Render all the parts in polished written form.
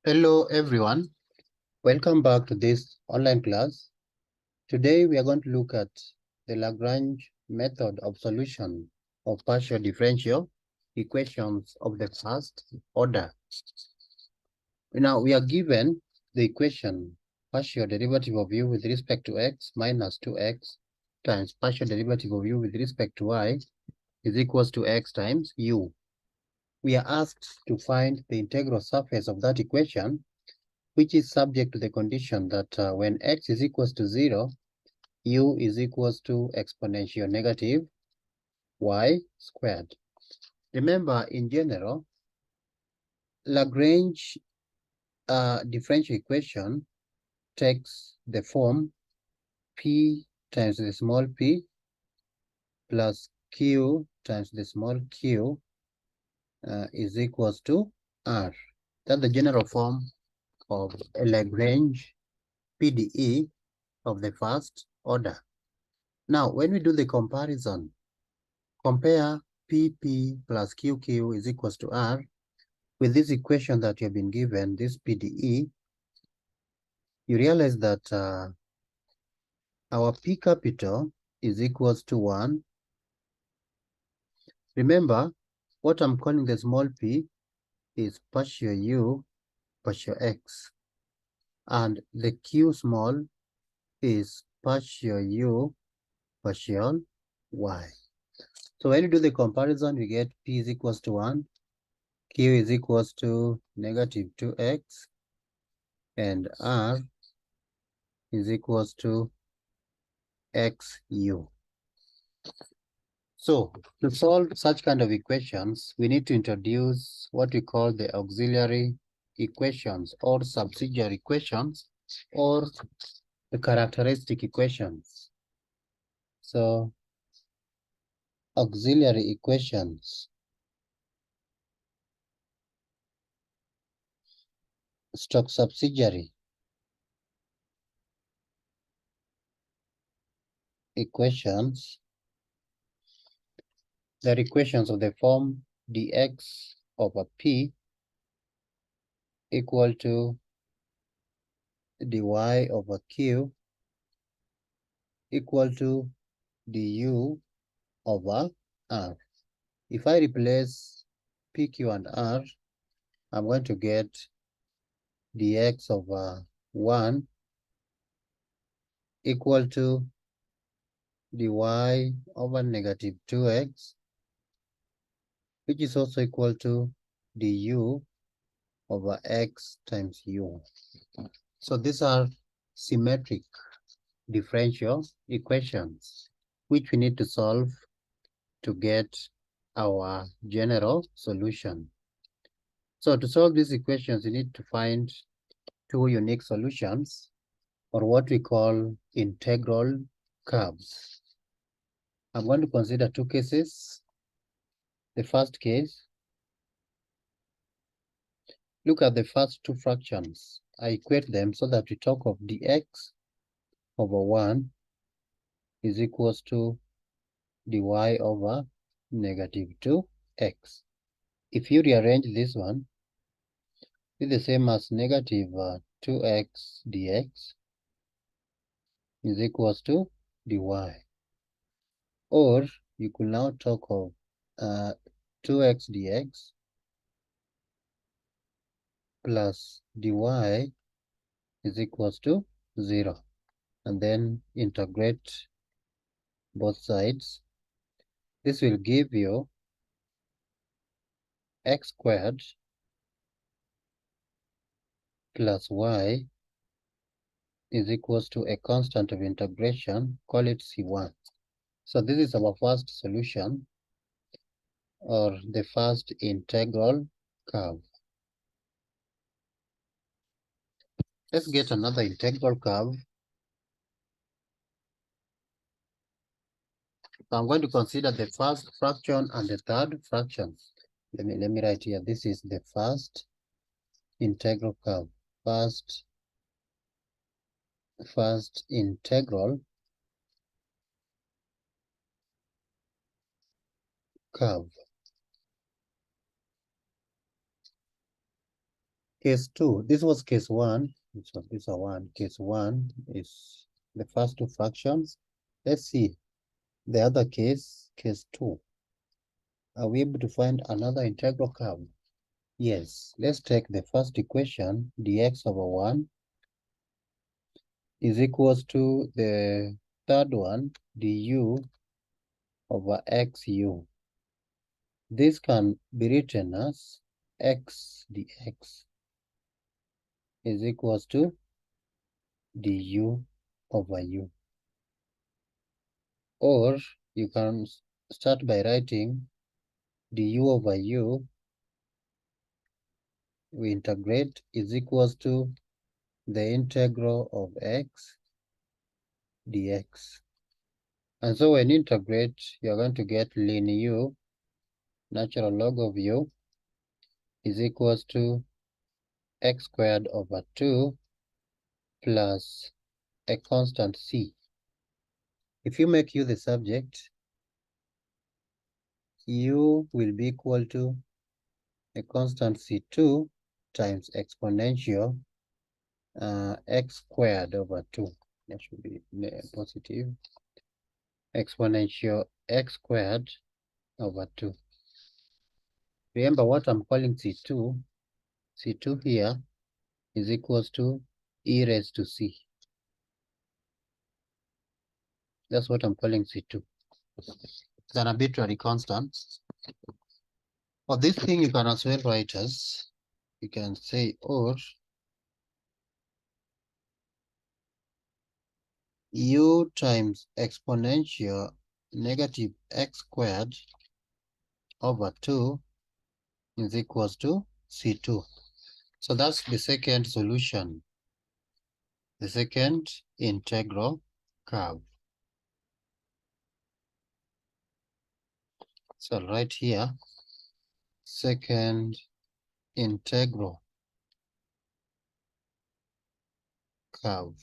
Hello everyone, welcome back to this online class. Today we are going to look at the Lagrange method of solution of partial differential equations of the first order. Now we are given the equation partial derivative of u with respect to x minus 2x times partial derivative of u with respect to y is equals to x times u. We are asked to find the integral surface of that equation, which is subject to the condition that when x is equals to 0, u is equals to exponential negative y squared. Remember, in general, Lagrange differential equation takes the form p times the small p plus q times the small q is equals to r. That's the general form of a Lagrange PDE of the first order. Now, when we do the comparison, compare PP plus QQ is equals to R with this equation that you have been given, this PDE. You realize that our P capital is equals to 1. Remember, what I'm calling the small p is partial u partial x. And the Q small is partial u partial y. So when you do the comparison, we get P is equals to 1, Q is equals to negative 2x, and R is equals to xu. So to solve such kind of equations, we need to introduce what we call the auxiliary equations or subsidiary equations or the characteristic equations. So auxiliary equations stroke subsidiary equations, they're equations of the form dx over p equal to dy over q equal to du over r. If I replace p, q, and r, I'm going to get dx over 1 equal to dy over negative 2x, which is also equal to du over x times u. So these are symmetric differential equations, which we need to solve to get our general solution. So to solve these equations, you need to find two unique solutions, or what we call integral curves. I'm going to consider two cases. The first case, look at the first two fractions. I equate them so that we talk of dx over 1 is equals to dy over negative 2x. If you rearrange this one, it's the same as negative 2x dx is equals to dy. Or you could now talk of 2x dx plus dy is equals to 0. And then integrate both sides. This will give you x squared plus y is equals to a constant of integration, call it C1. So this is our first solution, or the first integral curve. Let's get another integral curve. So I'm going to consider the first fraction and the third fraction. Let me write here. This is the first integral curve. First integral curve. Case 2, this was case 1. So this is 1. Case 1 is the first two fractions. Let's see the other case, case 2. Are we able to find another integral curve? Yes, let's take the first equation, dx over 1 is equals to the third one, du over xu. This can be written as x dx is equals to du over u. Or you can start by writing du over u, we integrate, is equals to the integral of x dx. And so when you integrate, you're going to get ln u, natural log of u, is equals to x squared over 2 plus a constant c. If you make u the subject, u will be equal to a constant c2 times exponential x squared over 2. That should be positive. Exponential x squared over 2. Remember what I'm calling c2. c2 here is equals to e raised to c. That's what I'm calling c2. It's an arbitrary constant. For this thing, you can as well write as, you can say, or u times exponential negative x squared over 2 is equals to c2. So that's the second solution, the second integral curve. So right here, second integral curve.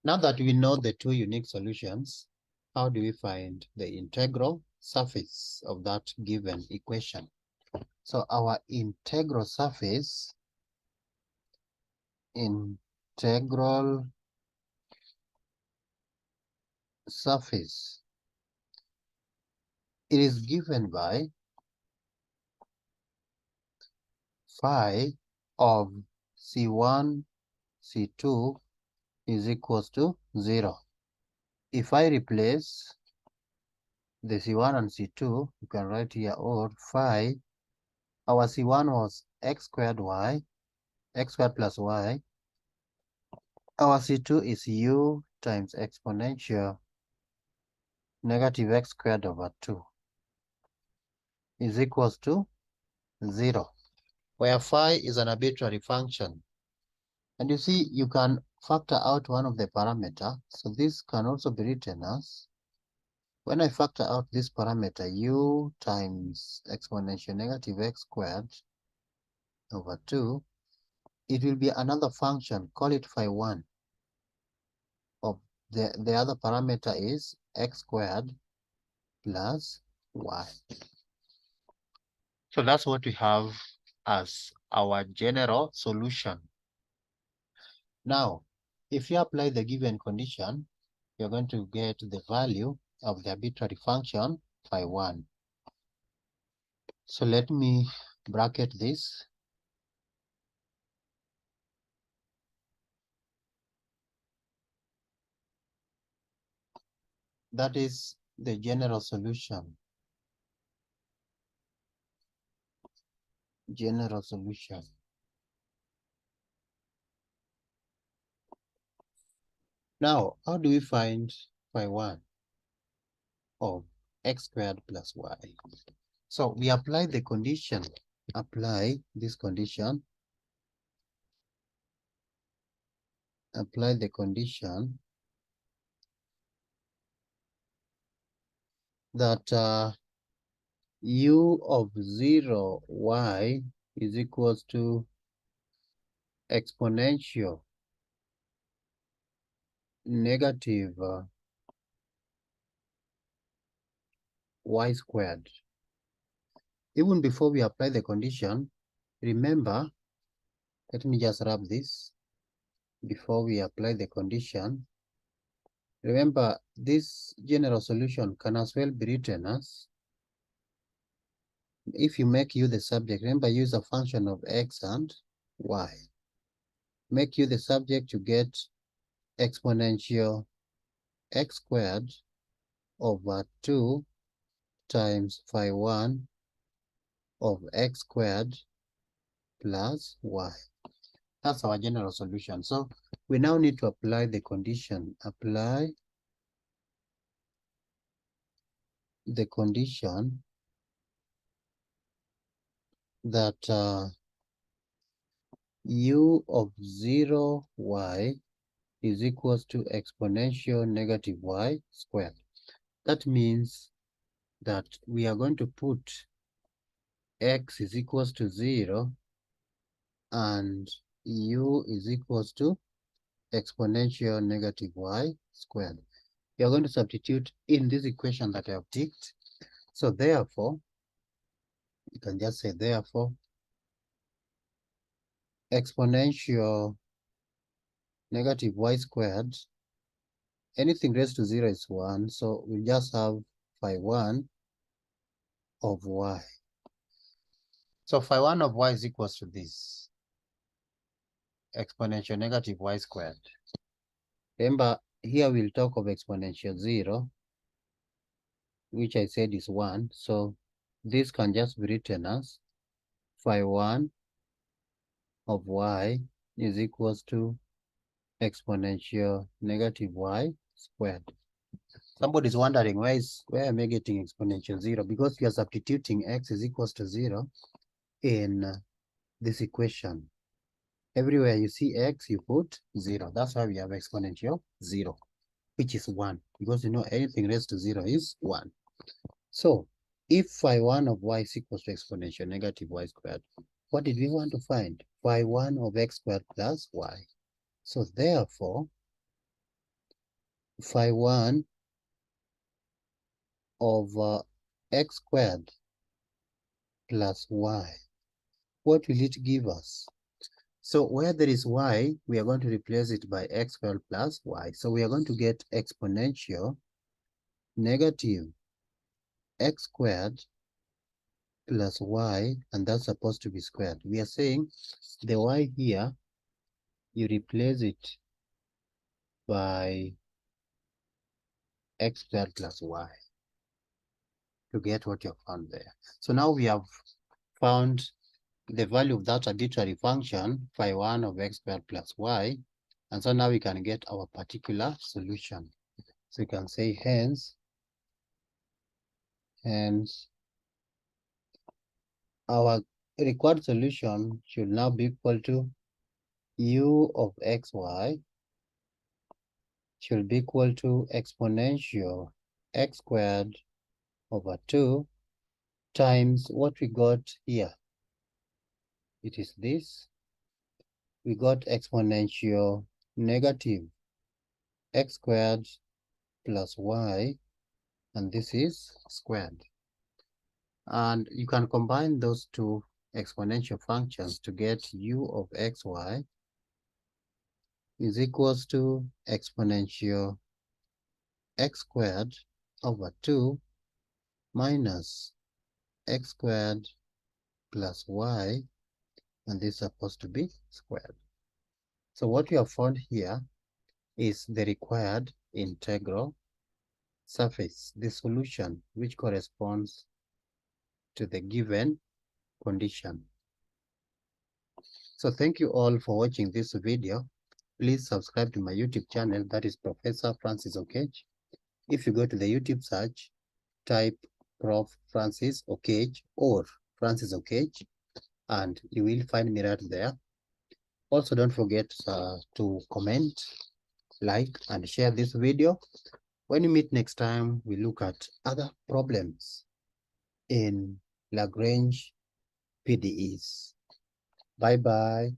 Now that we know the two unique solutions, how do we find the integral surface of that given equation? So our integral surface, integral surface, it is given by phi of C1, C2 is equals to 0. If I replace the C1 and C2, you can write here, or phi, our C1 was x squared y, x squared plus y. Our C2 is u times exponential negative x squared over 2 is equals to 0, where phi is an arbitrary function. And you see, you can factor out one of the parameter. So this can also be written as, when I factor out this parameter, u times exponential negative x squared over 2, it will be another function, call it phi1. Of the other parameter is x squared plus y. So that's what we have as our general solution. Now, if you apply the given condition, you're going to get the value of the arbitrary function phi1. So let me bracket this. That is the general solution. General solution. Now, how do we find phi1 of x squared plus y? So we apply the condition, apply this condition, apply the condition that u of 0 y is equals to exponential negative y squared. Even before we apply the condition, Remember, let me just rub this before we apply the condition. Remember, this general solution can as well be written as, if you make u the subject, remember use a function of x and y. Make u the subject, you get exponential x squared over 2 times phi 1 of x squared plus y. That's our general solution. So we now need to apply the condition. Apply the condition that u of 0y is equals to exponential negative y squared. That means that we are going to put x is equals to 0 and u is equals to exponential negative y squared. We are going to substitute in this equation that I have ticked. So therefore, you can just say therefore, exponential negative y squared, anything raised to 0 is 1, so we just have phi 1 of y. So phi 1 of y is equals to this, exponential negative y squared. Remember, here we'll talk of exponential 0, which I said is 1, so this can just be written as phi 1 of y is equals to exponential negative y squared. Somebody's wondering where am I getting exponential 0? Because we are substituting x is equals to 0 in this equation. Everywhere you see x, you put 0. That's why we have exponential 0, which is 1. Because you know anything raised to 0 is 1. So if phi 1 of y is equals to exponential negative y squared, what did we want to find? Phi 1 of x squared plus y. So therefore, phi 1 of x squared plus y, what will it give us? So where there is y, we are going to replace it by x squared plus y. So we are going to get exponential negative x squared plus y, and that's supposed to be squared. We are saying the y here, you replace it by x squared plus y to get what you found there. So now we have found the value of that arbitrary function, phi 1 of x squared plus y, and so now we can get our particular solution. So you can say hence our required solution should now be equal to u of xy should be equal to exponential x squared over 2 times what we got here. It is this. We got exponential negative x squared plus y, and this is squared. And you can combine those two exponential functions to get u of xy is equals to exponential x squared over 2 minus x squared plus y, and this is supposed to be squared. So what we have found here is the required integral surface, the solution which corresponds to the given condition. So thank you all for watching this video. Please subscribe to my YouTube channel, that is Professor Francis Okech. If you go to the YouTube search, type Prof. Francis Okech or Francis Okech, and you will find me right there. Also, don't forget to comment, like, and share this video. When we meet next time, we look at other problems in Lagrange PDEs. Bye-bye.